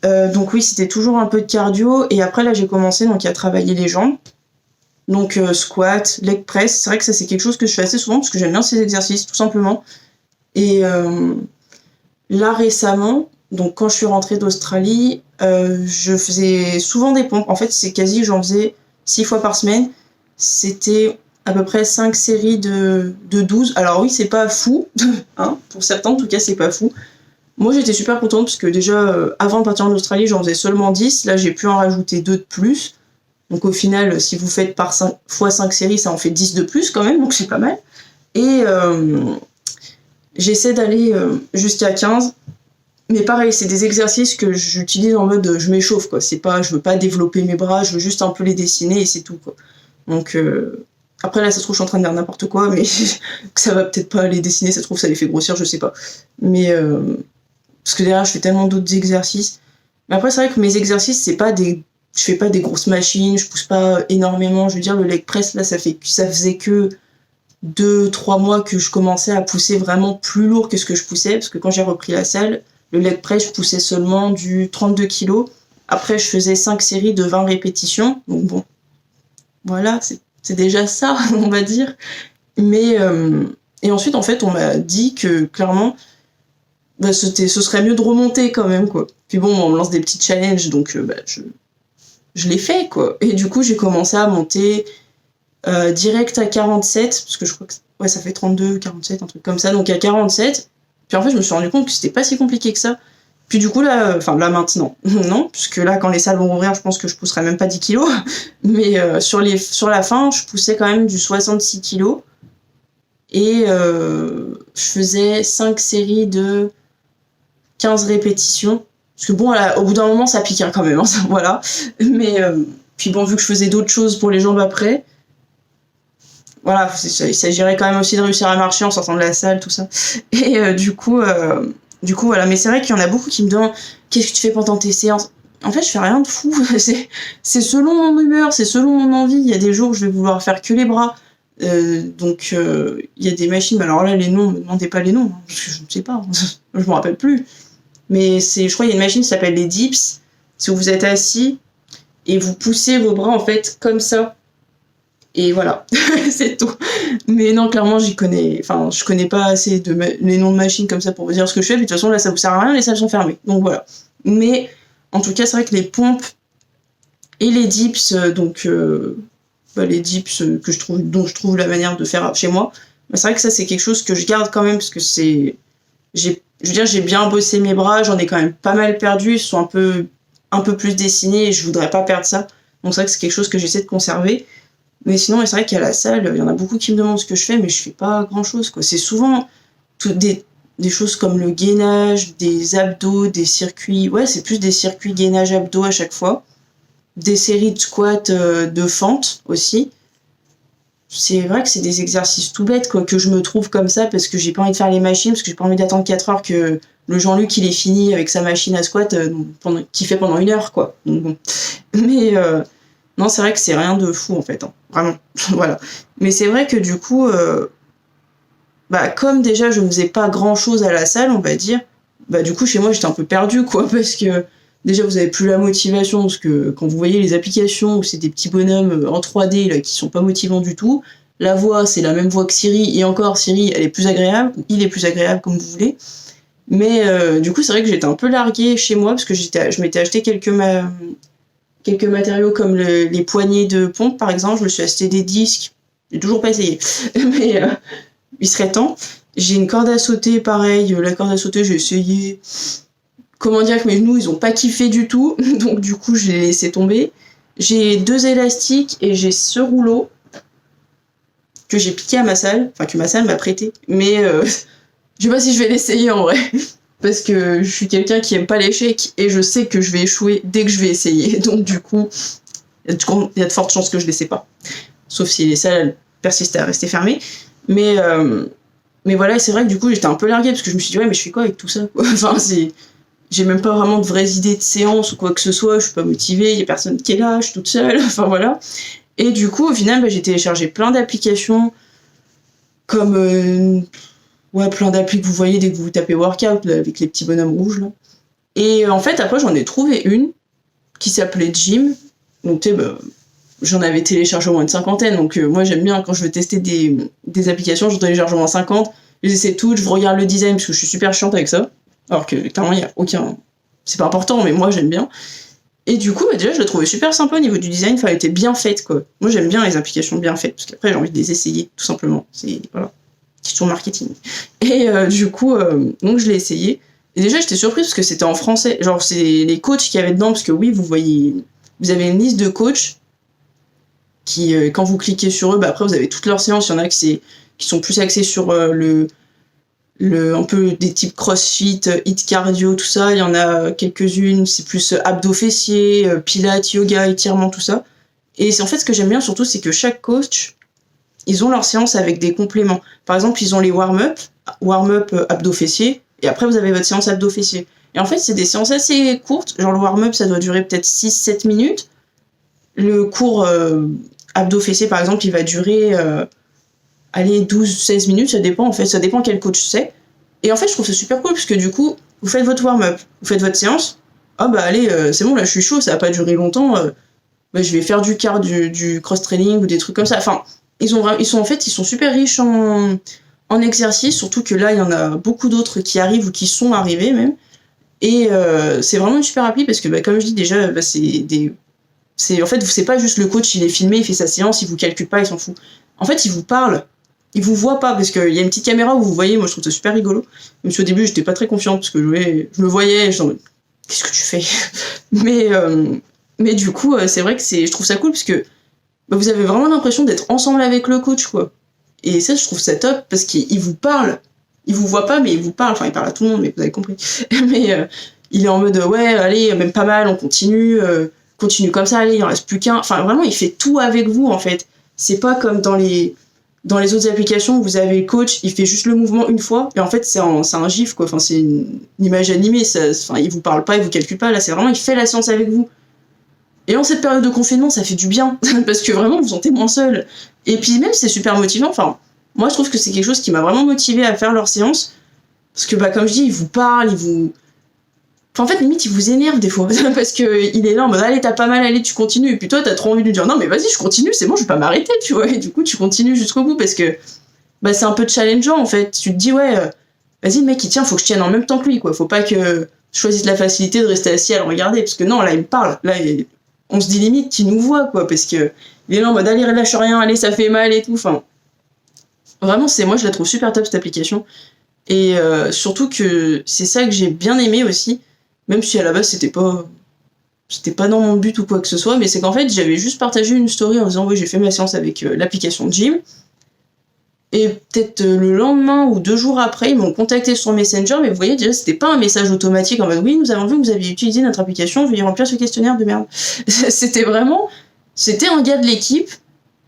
donc oui c'était toujours un peu de cardio et après là j'ai commencé à travailler les jambes. Donc squat, leg press, c'est vrai que ça c'est quelque chose que je fais assez souvent parce que j'aime bien ces exercices tout simplement. Et là récemment, donc quand je suis rentrée d'Australie, je faisais souvent des pompes. En fait, c'est quasi, j'en faisais 6 fois par semaine. C'était à peu près 5 séries de 12. Alors oui, c'est pas fou, hein, pour certains en tout cas, c'est pas fou. Moi, j'étais super contente parce que déjà, avant de partir en Australie, j'en faisais seulement 10. Là, j'ai pu en rajouter 2 de plus. Donc au final, si vous faites par 5 fois 5 séries, ça en fait 10 de plus quand même, donc c'est pas mal. Et j'essaie d'aller jusqu'à 15. Mais pareil, c'est des exercices que j'utilise en mode je m'échauffe quoi. C'est pas, je veux pas développer mes bras, je veux juste un peu les dessiner et c'est tout quoi. Donc après là, ça se trouve je suis en train de dire n'importe quoi, mais ça va peut-être pas les dessiner, ça se trouve ça les fait grossir, je sais pas. Mais parce que derrière je fais tellement d'autres exercices. Mais après c'est vrai que mes exercices je fais pas des grosses machines, je pousse pas énormément. Je veux dire le leg press là, ça faisait que 2-3 mois que je commençais à pousser vraiment plus lourd que ce que je poussais, parce que quand j'ai repris la salle, le leg press, je poussais seulement du 32 kg. Après, je faisais 5 séries de 20 répétitions. Donc bon, voilà, c'est déjà ça, on va dire. Mais et ensuite, en fait, on m'a dit que, clairement, ce serait mieux de remonter quand même, quoi. Puis bon, on me lance des petits challenges, donc je l'ai fait, quoi. Et du coup, j'ai commencé à monter direct à 47, parce que je crois que ça fait 32, 47, un truc comme ça, donc à 47. Puis en fait, je me suis rendu compte que c'était pas si compliqué que ça. Puis du coup, là maintenant, non, puisque là, quand les salles vont rouvrir, je pense que je pousserai même pas 10 kilos. Mais sur la fin, je poussais quand même du 66 kilos. Et je faisais 5 séries de 15 répétitions. Parce que bon, au bout d'un moment, ça pique quand même, hein, voilà. Mais puis bon, vu que je faisais d'autres choses pour les jambes après, voilà, il s'agirait quand même aussi de réussir à marcher en sortant de la salle, tout ça. Et du coup, voilà. Mais c'est vrai qu'il y en a beaucoup qui me demandent qu'est-ce que tu fais pendant tes séances. En fait, je fais rien de fou. C'est selon mon humeur, c'est selon mon envie. Il y a des jours où je vais vouloir faire que les bras. Donc, il y a des machines. Alors là, les noms, me demandez pas les noms, hein, parce que je ne sais pas. Je me rappelle plus. Mais je crois qu'il y a une machine qui s'appelle les dips. C'est où vous êtes assis et vous poussez vos bras, en fait, comme ça. Et voilà, c'est tout. Mais non, clairement, je connais pas assez les noms de machines comme ça pour vous dire ce que je fais. Puis de toute façon, là, ça vous sert à rien, les salles sont fermées. Donc voilà. Mais en tout cas, c'est vrai que les pompes et les dips, les dips dont je trouve la manière de faire chez moi, c'est vrai que ça, c'est quelque chose que je garde quand même parce que j'ai bien bossé mes bras, j'en ai quand même pas mal perdu, ils sont un peu plus dessinés et je voudrais pas perdre ça. Donc c'est vrai que c'est quelque chose que j'essaie de conserver. Mais sinon, c'est vrai qu'à la salle, il y en a beaucoup qui me demandent ce que je fais, mais je fais pas grand-chose, quoi. C'est souvent des choses comme le gainage, des abdos, des circuits. Ouais, c'est plus des circuits gainage abdos à chaque fois. Des séries de squats de fente aussi. C'est vrai que c'est des exercices tout bêtes, quoi, que je me trouve comme ça parce que j'ai pas envie de faire les machines, parce que j'ai pas envie d'attendre 4 heures que le Jean-Luc il est fini avec sa machine à squat qu'il fait pendant 1 heure, quoi. Donc bon. Mais non, c'est vrai que c'est rien de fou en fait, hein. Vraiment. Voilà. Mais c'est vrai que du coup, comme déjà je ne faisais pas grand chose à la salle, on va dire, du coup chez moi j'étais un peu perdue, quoi, parce que déjà vous avez plus la motivation, parce que quand vous voyez les applications où c'est des petits bonhommes en 3D là qui sont pas motivants du tout, la voix c'est la même voix que Siri, et encore Siri elle est plus agréable, ou il est plus agréable comme vous voulez. Mais du coup c'est vrai que j'étais un peu larguée chez moi parce que je m'étais acheté quelques matériaux comme les poignées de pompe par exemple, je me suis acheté des disques, j'ai toujours pas essayé, mais il serait temps. J'ai une corde à sauter, pareil, la corde à sauter j'ai essayé, comment dire que mes genoux ils ont pas kiffé du tout, donc du coup je l'ai laissé tomber. J'ai 2 élastiques et j'ai ce rouleau que j'ai piqué à ma salle, enfin que ma salle m'a prêté, mais je sais pas si je vais l'essayer en vrai. Parce que je suis quelqu'un qui aime pas l'échec et je sais que je vais échouer dès que je vais essayer. Donc du coup, il y a de fortes chances que je l'essaie pas. Sauf si les salles persistent à rester fermées. Mais voilà, c'est vrai que du coup, j'étais un peu larguée parce que je me suis dit, ouais, mais je fais quoi avec tout ça, quoi. Enfin, j'ai même pas vraiment de vraies idées de séance ou quoi que ce soit. Je suis pas motivée, il y a personne qui est là, je suis toute seule. Enfin voilà. Et du coup, au final, j'ai téléchargé plein d'applications comme... plein d'applis que vous voyez dès que vous tapez workout, là, avec les petits bonhommes rouges, là. Et en fait, après, j'en ai trouvé une qui s'appelait Gym. Donc, j'en avais téléchargé au moins une cinquantaine. Donc, moi, j'aime bien, quand je veux tester des applications, j'en télécharge au moins 50. Je les essaie toutes, je regarde le design, parce que je suis super chiante avec ça. Alors que, clairement, il n'y a aucun... C'est pas important, mais moi, j'aime bien. Et du coup, déjà, je la trouvais super sympa au niveau du design. Enfin, elle était bien faite, quoi. Moi, j'aime bien les applications bien faites, parce qu'après, j'ai envie de les essayer, tout simplement. Voilà. Question marketing. Et du coup, donc je l'ai essayé. Et déjà, j'étais surprise parce que c'était en français. Genre, c'est les coachs qui avaient dedans, parce que oui, vous avez une liste de coachs qui, quand vous cliquez sur eux, après, vous avez toutes leurs séances. Il y en a qui sont plus axés sur un peu des types crossfit, hit cardio, tout ça. Il y en a quelques-unes, c'est plus abdos fessiers, pilates, yoga, étirement, tout ça. Et en fait, ce que j'aime bien surtout, c'est que chaque coach, ils ont leur séance avec des compléments. Par exemple, ils ont les warm-up abdos fessiers, et après vous avez votre séance abdos fessiers. Et en fait, c'est des séances assez courtes, genre le warm-up, ça doit durer peut-être 6-7 minutes. Le cours abdos fessiers, par exemple, il va durer 12-16 minutes, ça dépend quel coach c'est. Et en fait, je trouve ça super cool, parce que du coup, vous faites votre warm-up, vous faites votre séance, c'est bon, là je suis chaud, ça va pas durer longtemps, je vais faire du cross-training ou des trucs comme ça. Enfin, ils sont super riches en exercice, surtout que là, il y en a beaucoup d'autres qui arrivent ou qui sont arrivés même. Et c'est vraiment une super appli parce que, comme je dis déjà, en fait, c'est pas juste le coach, il est filmé, il fait sa séance, il vous calcule pas, il s'en fout. En fait, il vous parle, il vous voit pas parce qu'il y a une petite caméra où vous voyez, moi je trouve ça super rigolo. Même si au début, j'étais pas très confiante parce que je me voyais, je me disais, qu'est-ce que tu fais? mais du coup, c'est vrai que je trouve ça cool parce que vous avez vraiment l'impression d'être ensemble avec le coach, quoi. Et ça, je trouve ça top parce qu'il vous parle. Il vous voit pas, mais il vous parle. Enfin, il parle à tout le monde, mais vous avez compris. Mais il est en mode, ouais, allez, même pas mal, on continue. Continue comme ça, allez, il en reste plus qu'un. Enfin, vraiment, il fait tout avec vous, en fait. C'est pas comme dans les autres applications où vous avez le coach, il fait juste le mouvement une fois, et en fait, c'est un gif, quoi. Enfin, c'est une image animée. Il vous parle pas, il vous calcule pas. Là, c'est vraiment, il fait la séance avec vous. Et en cette période de confinement, ça fait du bien, parce que vraiment, vous vous sentez moins seul. Et puis même, c'est super motivant. Enfin, moi, je trouve que c'est quelque chose qui m'a vraiment motivé à faire leur séance, parce que, comme je dis, il vous parle, Enfin, en fait, limite, il vous énerve des fois, parce qu'il est là en mode, allez, t'as pas mal, allez, tu continues. Et puis toi, t'as trop envie de lui dire, non, mais vas-y, je continue, c'est bon, je vais pas m'arrêter, tu vois. Et du coup, tu continues jusqu'au bout, parce que c'est un peu challengeant, en fait. Tu te dis, ouais, vas-y, le mec, il tient, faut que je tienne en même temps que lui, quoi. Faut pas que je choisisse la facilité de rester assis à le regarder, parce que non, là, il me parle. Là, on se dit limite qu'il nous voit, quoi, parce que il est là en mode, allez, lâche rien, allez, ça fait mal et tout. Enfin, vraiment, moi, je la trouve super top, cette application. Et surtout que c'est ça que j'ai bien aimé aussi, même si à la base, c'était pas dans mon but ou quoi que ce soit, mais c'est qu'en fait, j'avais juste partagé une story en disant, oui, j'ai fait ma séance avec l'application Gym. Et peut-être le lendemain ou 2 jours après, ils m'ont contacté sur Messenger, mais vous voyez, déjà, c'était pas un message automatique en mode oui, nous avons vu que vous aviez utilisé notre application, veuillez remplir ce questionnaire de merde. C'était un gars de l'équipe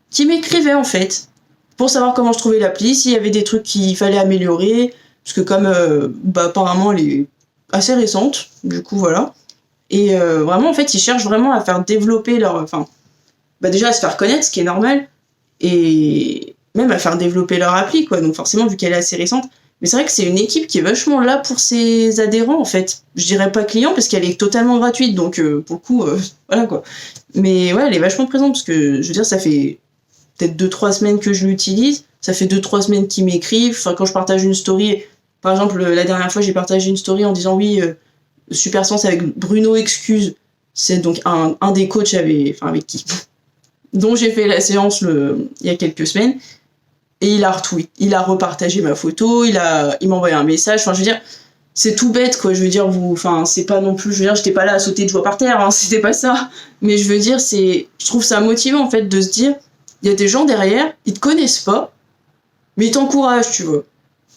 qui m'écrivait en fait, pour savoir comment je trouvais l'appli, s'il y avait des trucs qu'il fallait améliorer, parce que comme apparemment elle est assez récente, du coup voilà. Et vraiment, en fait, ils cherchent vraiment à faire développer déjà à se faire connaître, ce qui est normal, et même à faire développer leur appli, quoi. Donc forcément, vu qu'elle est assez récente. Mais c'est vrai que c'est une équipe qui est vachement là pour ses adhérents, en fait. Je dirais pas clients, parce qu'elle est totalement gratuite, donc pour le coup, voilà, quoi. Mais ouais, elle est vachement présente, parce que, je veux dire, ça fait peut-être 2-3 semaines que je l'utilise, ça fait 2-3 semaines qu'ils m'écrivent, enfin, quand je partage une story, par exemple, la dernière fois, j'ai partagé une story en disant, oui, Super Sens avec Bruno Excuse, c'est donc un des coachs avec qui dont j'ai fait la séance il y a quelques semaines, et il a retweet, il a repartagé ma photo, il m'a envoyé un message, enfin je veux dire, c'est tout bête quoi, je veux dire, c'est pas non plus, je veux dire, j'étais pas là à sauter de joie par terre, hein, c'était pas ça, mais je veux dire, je trouve ça motivant en fait de se dire, il y a des gens derrière, ils te connaissent pas, mais ils t'encouragent, tu vois.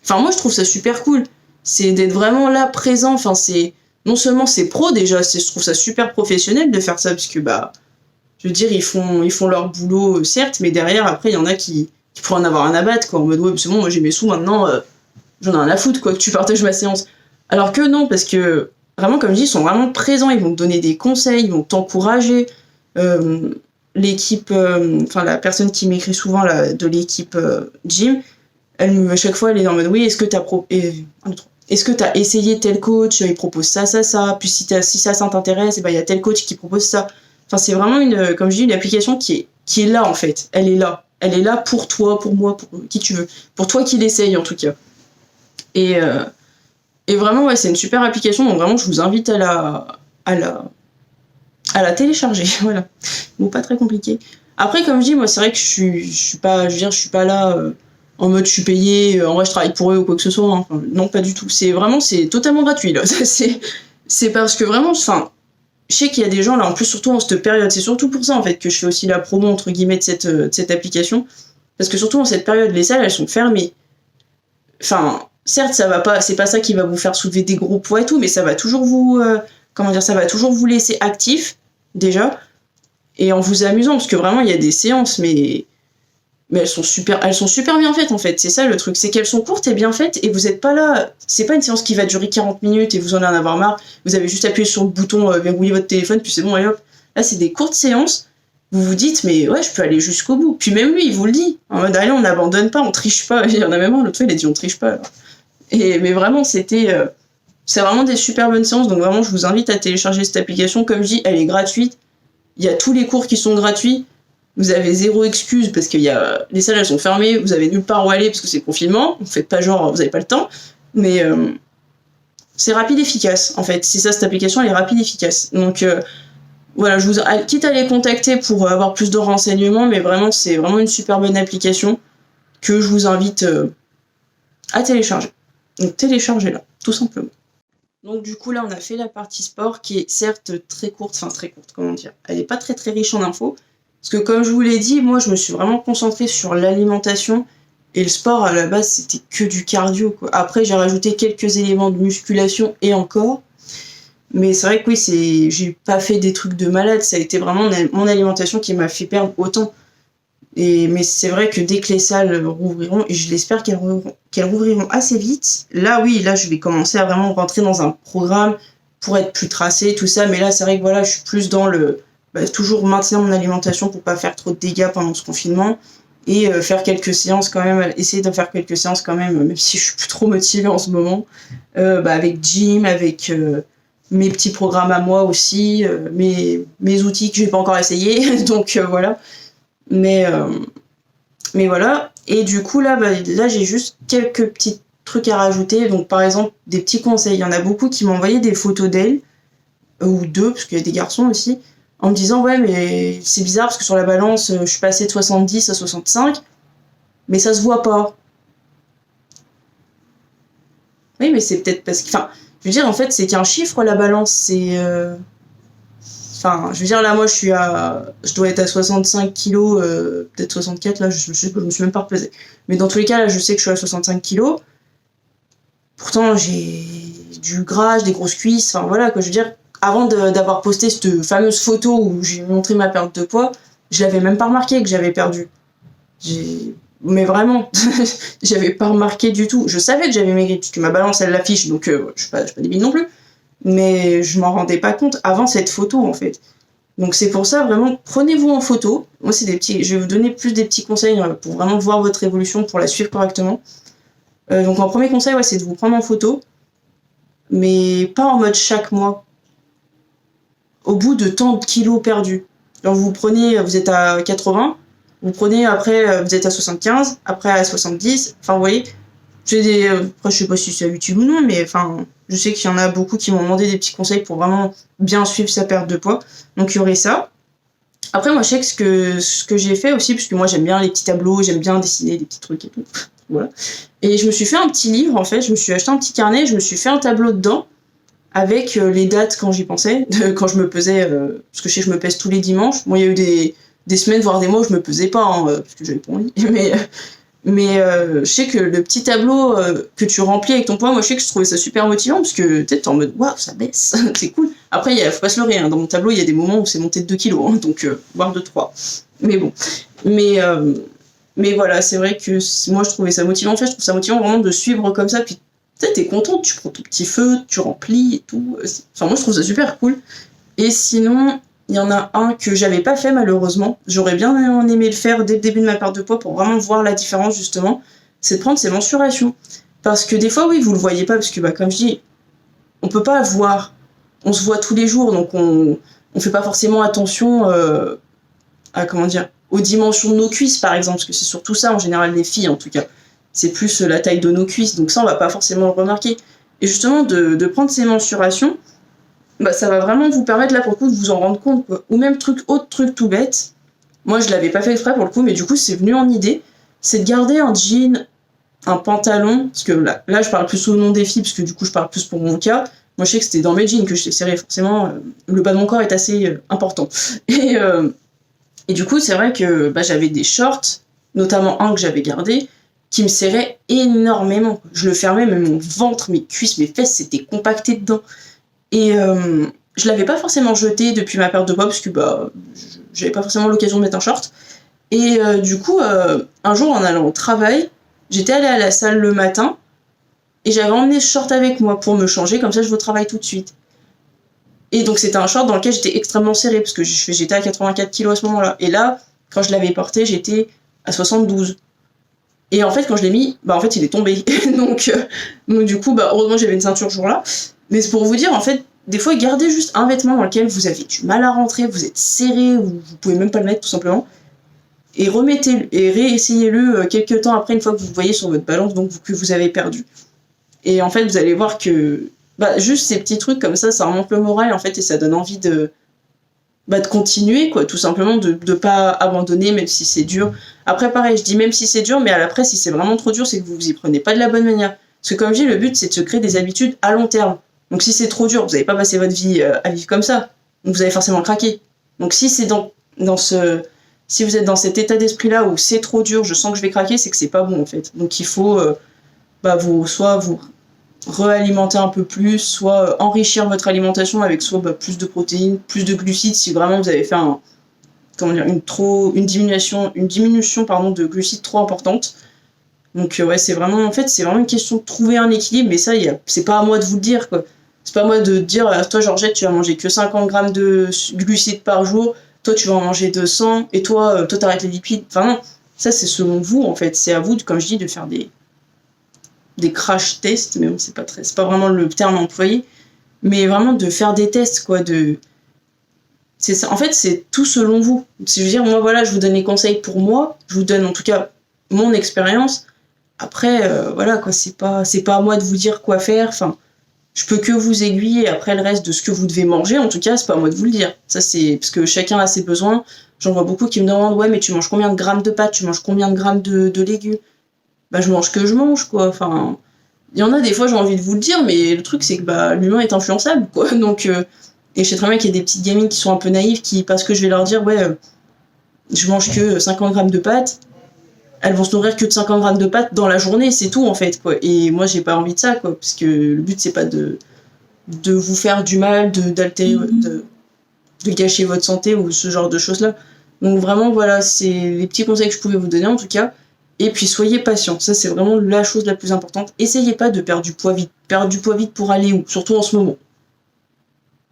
Enfin moi je trouve ça super cool, c'est d'être vraiment là, présent, enfin non seulement c'est pro déjà, je trouve ça super professionnel de faire ça, parce que je veux dire, ils font leur boulot, certes, mais derrière, après, il y en a qui pourraient en avoir un à battre, quoi, en mode, ouais, c'est bon, moi j'ai mes sous, maintenant, j'en ai un à foutre, quoi, que tu partages ma séance. Alors que non, parce que, vraiment, comme je dis, ils sont vraiment présents, ils vont te donner des conseils, ils vont t'encourager. L'équipe, la personne qui m'écrit souvent, là, de l'équipe Gym, à chaque fois, elle est en mode, oui, est-ce que t'as essayé tel coach, il propose ça, puis si ça t'intéresse, il y a tel coach qui propose ça. Enfin, c'est vraiment comme je dis, une application qui est là, en fait. Elle est là. Elle est là pour toi, pour moi, pour qui tu veux. Pour toi qui l'essaye, en tout cas. Et vraiment, ouais, c'est une super application. Donc vraiment, je vous invite à la télécharger. Voilà. Bon, pas très compliqué. Après, comme je dis, moi, c'est vrai que je suis pas là en mode je suis payé, en vrai, je travaille pour eux ou quoi que ce soit. Hein. Enfin, non, pas du tout. C'est totalement gratuit, là. C'est parce que vraiment, je sais qu'il y a des gens là, en plus surtout en cette période, c'est surtout pour ça en fait que je fais aussi la promo entre guillemets de cette application, parce que surtout en cette période, les salles elles sont fermées. Enfin, certes ça va pas, c'est pas ça qui va vous faire soulever des gros poids et tout, mais ça va toujours ça va toujours vous laisser actif déjà, et en vous amusant, parce que vraiment il y a des séances, mais elles sont super bien faites en fait, c'est ça le truc, c'est qu'elles sont courtes et bien faites, et vous êtes pas là, c'est pas une séance qui va durer 40 minutes et vous en avoir marre, vous avez juste appuyé sur le bouton verrouiller votre téléphone, puis c'est bon, allez hop. Là c'est des courtes séances, vous vous dites, mais ouais, je peux aller jusqu'au bout, puis même lui il vous le dit, en mode allez, on n'abandonne pas, on triche pas, il y en a même un, l'autre fois il a dit on triche pas, alors. Mais vraiment c'est vraiment des super bonnes séances, donc vraiment je vous invite à télécharger cette application, comme je dis, elle est gratuite, il y a tous les cours qui sont gratuits. vous avez zéro excuse parce que les salles elles sont fermées, vous avez nulle part où aller parce que c'est le confinement, vous faites pas genre vous avez pas le temps, mais c'est rapide et efficace en fait. C'est ça, cette application elle est rapide et efficace. Donc voilà, je vous quitte à les contacter pour avoir plus de renseignements, mais vraiment c'est vraiment une super bonne application que je vous invite à télécharger. Donc téléchargez-la, tout simplement. Donc du coup là on a fait la partie sport qui est certes très courte, comment dire, elle est pas très très riche en infos, parce que comme je vous l'ai dit, moi je me suis vraiment concentrée sur l'alimentation, et le sport à la base c'était que du cardio quoi. Après j'ai rajouté quelques éléments de musculation et encore, mais c'est vrai que oui, j'ai pas fait des trucs de malade, ça a été vraiment mon alimentation qui m'a fait perdre autant. Mais c'est vrai que dès que les salles rouvriront, et je l'espère qu'elles rouvriront assez vite, là je vais commencer à vraiment rentrer dans un programme pour être plus tracé, tout ça. Mais là c'est vrai que voilà, je suis plus dans toujours maintenir mon alimentation pour pas faire trop de dégâts pendant ce confinement, et faire quelques séances quand même, essayer de faire quelques séances quand même si je suis plus trop motivée en ce moment, avec gym, avec mes petits programmes à moi aussi, mes outils que j'ai pas encore essayé, donc voilà. Mais voilà, et du coup là j'ai juste quelques petits trucs à rajouter. Donc par exemple des petits conseils, il y en a beaucoup qui m'ont envoyé des photos d'elles, ou d'eux parce qu'il y a des garçons aussi, en me disant ouais mais c'est bizarre parce que sur la balance je suis passée de 70 à 65 mais ça se voit pas. Oui mais c'est peut-être parce que, enfin je veux dire en fait c'est qu'un chiffre la balance, c'est enfin, je veux dire, là, moi, je dois être à 65 kilos, peut-être 64, là, je me suis même pas repesée. Mais dans tous les cas, là, je sais que je suis à 65 kilos. Pourtant, j'ai du gras, j'ai des grosses cuisses, enfin, voilà, quoi. Je veux dire, avant d'avoir posté cette fameuse photo où j'ai montré ma perte de poids, je l'avais même pas remarqué que j'avais perdu. Mais vraiment, j'avais pas remarqué du tout. Je savais que j'avais maigri, puisque ma balance, elle l'affiche, donc je suis pas débile non plus. Mais je m'en rendais pas compte avant cette photo en fait. Donc c'est pour ça vraiment prenez-vous en photo. Moi je vais vous donner plus des petits conseils pour vraiment voir votre évolution, pour la suivre correctement. Donc en premier conseil c'est de vous prendre en photo, mais pas en mode chaque mois. Au bout de tant de kilos perdus. Donc vous êtes à 80, vous prenez après vous êtes à 75, après à 70, enfin vous voyez. Après, je sais pas si c'est utile ou non, mais enfin, je sais qu'il y en a beaucoup qui m'ont demandé des petits conseils pour vraiment bien suivre sa perte de poids. Donc il y aurait ça. Après, moi, je sais que ce que j'ai fait aussi, parce que moi, j'aime bien les petits tableaux, j'aime bien dessiner des petits trucs et tout. Voilà. Et je me suis fait un petit livre, en fait. Je me suis acheté un petit carnet, je me suis fait un tableau dedans, avec les dates quand j'y pensais, quand je me pesais, parce que je sais que je me pèse tous les dimanches. Moi, il y a eu des semaines, voire des mois où je me pesais pas, parce que j'avais pas envie. Mais je sais que le petit tableau que tu remplis avec ton poids, moi je sais que je trouvais ça super motivant parce que peut-être t'es en mode waouh, ça baisse, c'est cool. Après, faut pas se leurrer, hein, dans mon tableau il y a des moments où c'est monté de 2 kilos, hein, donc voire de 3. Mais bon. Mais voilà, c'est vrai que moi je trouvais ça motivant. En fait, je trouve ça motivant vraiment de suivre comme ça. Puis peut-être t'es contente, tu prends ton petit feu, tu remplis et tout. Enfin, moi je trouve ça super cool. Et sinon, il y en a un que j'avais pas fait malheureusement. J'aurais bien aimé le faire dès le début de ma perte de poids pour vraiment voir la différence justement. C'est de prendre ses mensurations. Parce que des fois, oui, vous le voyez pas, parce que comme je dis, on peut pas voir. On se voit tous les jours, donc on fait pas forcément attention aux dimensions de nos cuisses par exemple, parce que c'est surtout ça en général les filles en tout cas. C'est plus la taille de nos cuisses, donc ça on va pas forcément le remarquer. Et justement de prendre ces mensurations, ça va vraiment vous permettre là pour le coup de vous en rendre compte quoi. Ou même autre truc tout bête, moi je l'avais pas fait exprès pour le coup, mais du coup c'est venu en idée, c'est de garder un jean, un pantalon, parce que là je parle plus au nom des filles, parce que du coup je parle plus pour mon cas. Moi je sais que c'était dans mes jeans que j'étais serrée, forcément le bas de mon corps est assez important. Et du coup c'est vrai que j'avais des shorts, notamment un que j'avais gardé, qui me serrait énormément. Je le fermais, mais mon ventre, mes cuisses, mes fesses, c'était compacté dedans. Et je l'avais pas forcément jeté depuis ma perte de poids, parce que j'avais pas forcément l'occasion de mettre un short. Et du coup, un jour en allant au travail, j'étais allée à la salle le matin, et j'avais emmené ce short avec moi pour me changer, comme ça je vais au travail tout de suite. Et donc c'était un short dans lequel j'étais extrêmement serrée, parce que j'étais à 84 kilos à ce moment-là. Et là, quand je l'avais porté, j'étais à 72. Et en fait, quand je l'ai mis, en fait, il est tombé. donc du coup, heureusement, j'avais une ceinture ce jour-là. Mais c'est pour vous dire, en fait, des fois, gardez juste un vêtement dans lequel vous avez du mal à rentrer, vous êtes serré, ou vous pouvez même pas le mettre, tout simplement. et remettez et réessayez-le quelques temps après, une fois que vous voyez sur votre balance donc que vous avez perdu. Et en fait, vous allez voir que juste ces petits trucs comme ça remonte le moral en fait, et ça donne envie de continuer, quoi, tout simplement, de pas abandonner, même si c'est dur. Après, pareil, je dis même si c'est dur, mais à l'après, si c'est vraiment trop dur, c'est que vous vous y prenez pas de la bonne manière. Parce que comme je dis, le but, c'est de se créer des habitudes à long terme. Donc si c'est trop dur, vous n'allez pas passer votre vie à vivre comme ça. Donc vous allez forcément craquer. Donc si c'est si vous êtes dans cet état d'esprit-là où c'est trop dur, je sens que je vais craquer, c'est que c'est pas bon, en fait. Donc il faut, soit vous réalimenter un peu plus, soit enrichir votre alimentation avec soit plus de protéines, plus de glucides si vraiment vous avez fait une diminution de glucides trop importante. Donc c'est vraiment une question de trouver un équilibre, mais ça c'est pas à moi de vous le dire, quoi. C'est pas à moi de dire toi Georgette tu vas manger que 50 grammes de glucides par jour, toi tu vas en manger 200 et toi t'arrêtes les lipides. Enfin non, ça c'est selon vous en fait, c'est à vous comme je dis de faire des crash tests, mais bon, c'est pas vraiment le terme employé, mais vraiment de faire des tests, quoi, c'est ça. En fait, c'est tout selon vous. Je veux dire, moi, voilà, je vous donne les conseils pour moi, je vous donne en tout cas mon expérience. Après, voilà, quoi, c'est pas à moi de vous dire quoi faire. Enfin, je peux que vous aiguiller. Après, le reste de ce que vous devez manger, en tout cas, c'est pas à moi de vous le dire. Ça, c'est parce que chacun a ses besoins. J'en vois beaucoup qui me demandent, ouais, mais tu manges combien de grammes de pâtes, tu manges combien de grammes de légumes? Je mange ce que je mange, quoi. Enfin, il y en a des fois, j'ai envie de vous le dire, mais le truc, c'est que l'humain est influençable, quoi. Donc, et je sais très bien qu'il y a des petites gamines qui sont un peu naïves, parce que je vais leur dire, je mange que 50 grammes de pâtes, elles vont se nourrir que de 50 grammes de pâtes dans la journée, c'est tout, en fait, quoi. Et moi, j'ai pas envie de ça, quoi, parce que le but, c'est pas de vous faire du mal, d'altérer, de gâcher votre santé ou ce genre de choses-là. Donc, vraiment, voilà, c'est les petits conseils que je pouvais vous donner, en tout cas. Et puis soyez patient, ça c'est vraiment la chose la plus importante. Essayez pas de perdre du poids vite. Perdre du poids vite pour aller où? Surtout en ce moment.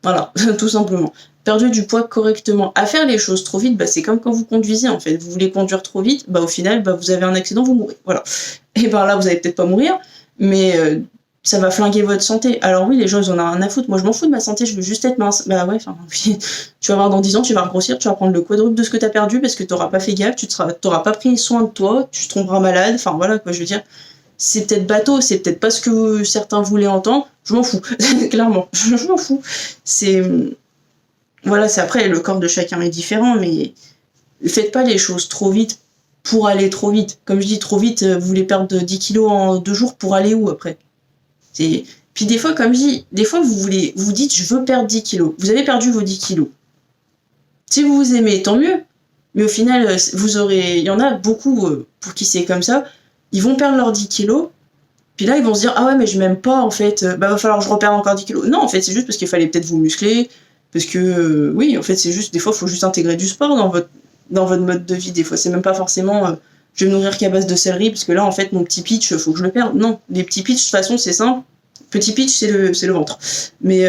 Voilà, tout simplement. Perdre du poids correctement. À faire les choses trop vite, c'est comme quand vous conduisez en fait. Vous voulez conduire trop vite, au final, vous avez un accident, vous mourrez. Voilà. Et par là, vous allez peut-être pas mourir, mais ça va flinguer votre santé. Alors oui, les gens, ils en ont rien à foutre. Moi, je m'en fous de ma santé, je veux juste être mince. Tu vas voir dans 10 ans, tu vas regrossir, tu vas prendre le quadruple de ce que tu as perdu parce que tu n'auras pas fait gaffe, tu n'auras pas pris soin de toi, tu te tomberas malade. Enfin, voilà, quoi, je veux dire. C'est peut-être bateau, c'est peut-être pas ce que certains voulaient entendre. Je m'en fous, clairement. Je m'en fous. Voilà, c'est après, le corps de chacun est différent, mais faites pas les choses trop vite pour aller trop vite. Comme je dis, trop vite, vous voulez perdre 10 kilos en 2 jours pour aller où après? Puis des fois, comme je dis, vous dites je veux perdre 10 kilos. Vous avez perdu vos 10 kilos. Si vous vous aimez, tant mieux. Mais au final, il y en a beaucoup pour qui c'est comme ça. Ils vont perdre leurs 10 kilos. Puis là, ils vont se dire, ah ouais, mais je m'aime pas, en fait. Va falloir que je reperde encore 10 kilos. Non, en fait, c'est juste parce qu'il fallait peut-être vous muscler. Parce que, oui, en fait, c'est juste, des fois, il faut juste intégrer du sport dans votre mode de vie. Des fois, c'est même pas forcément, je vais me nourrir qu'à base de céleri, parce que là, en fait, mon petit pitch, faut que je le perde. Non, les petits pitch, de toute façon, c'est simple. Petit pitch, c'est le ventre. Mais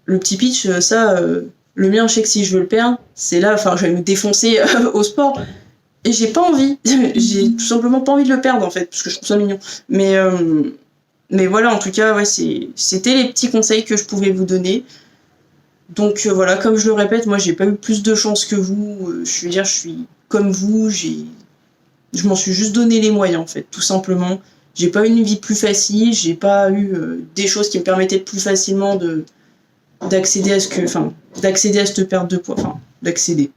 le petit pitch, le mien, je sais que si je veux le perdre, c'est là, je vais me défoncer au sport. Et j'ai pas envie. J'ai tout simplement pas envie de le perdre, en fait, parce que je trouve ça mignon. Mais voilà, en tout cas, ouais, c'était les petits conseils que je pouvais vous donner. Donc voilà, comme je le répète, moi, j'ai pas eu plus de chance que vous. Je veux dire, je suis comme vous, je m'en suis juste donné les moyens, en fait, tout simplement. J'ai pas eu une vie plus facile, j'ai pas eu des choses qui me permettaient plus facilement d'accéder à cette perte de poids. Enfin, d'accéder.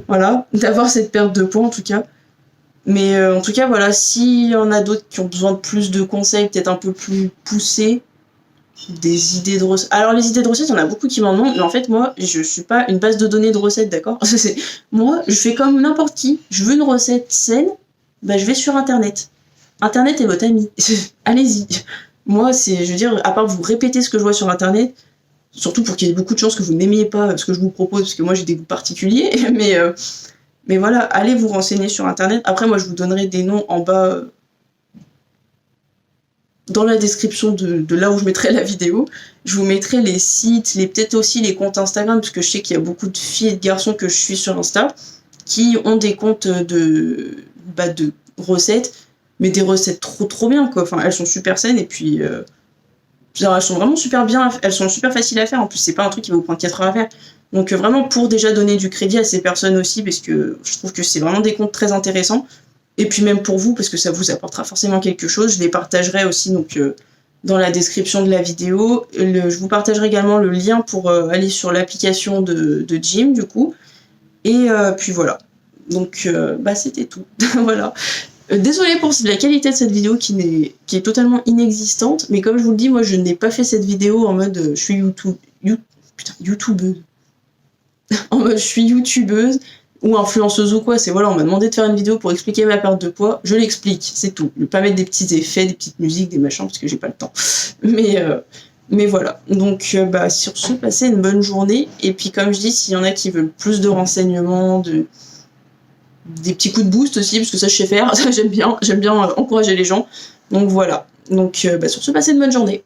Voilà, d'avoir cette perte de poids en tout cas. Mais en tout cas, voilà, s'il y en a d'autres qui ont besoin de plus de conseils, peut-être un peu plus poussés, des idées de recettes. Alors les idées de recettes, il y en a beaucoup qui m'en demandent, mais en fait moi, je suis pas une base de données de recettes, d'accord? Moi, je fais comme n'importe qui. Je veux une recette saine, je vais sur internet. Internet est votre ami. Allez-y. Moi, je veux dire, à part vous répéter ce que je vois sur internet, surtout pour qu'il y ait beaucoup de chances que vous n'aimiez pas ce que je vous propose, parce que moi j'ai des goûts particuliers, mais voilà, allez vous renseigner sur internet. Après, moi je vous donnerai des noms en bas dans la description de là où je mettrai la vidéo. Je vous mettrai les sites, peut-être aussi les comptes Instagram, parce que je sais qu'il y a beaucoup de filles et de garçons que je suis sur Insta qui ont des comptes de recettes, mais des recettes trop bien, quoi. Enfin, elles sont super saines, et puis Elles sont vraiment super bien, elles sont super faciles à faire. En plus, c'est pas un truc qui va vous prendre 4 heures à faire. Donc vraiment pour déjà donner du crédit à ces personnes aussi, parce que je trouve que c'est vraiment des comptes très intéressants. Et puis même pour vous, parce que ça vous apportera forcément quelque chose. Je les partagerai aussi donc dans la description de la vidéo. Je vous partagerai également le lien pour aller sur l'application de Jim du coup. Et puis voilà. Donc c'était tout. Voilà. Désolée pour la qualité de cette vidéo qui est totalement inexistante, mais comme je vous le dis, moi je n'ai pas fait cette vidéo en mode je suis youtubeuse. En mode je suis youtubeuse ou influenceuse ou quoi, c'est voilà, on m'a demandé de faire une vidéo pour expliquer ma perte de poids, je l'explique, c'est tout. Je vais pas mettre des petits effets, des petites musiques, des machins, parce que j'ai pas le temps. Mais voilà, donc sur ce, passez une bonne journée, et puis comme je dis, s'il y en a qui veulent plus de renseignements, des petits coups de boost aussi, parce que ça je sais faire, j'aime bien encourager les gens, donc voilà. Donc sur ce, passez une bonne journée.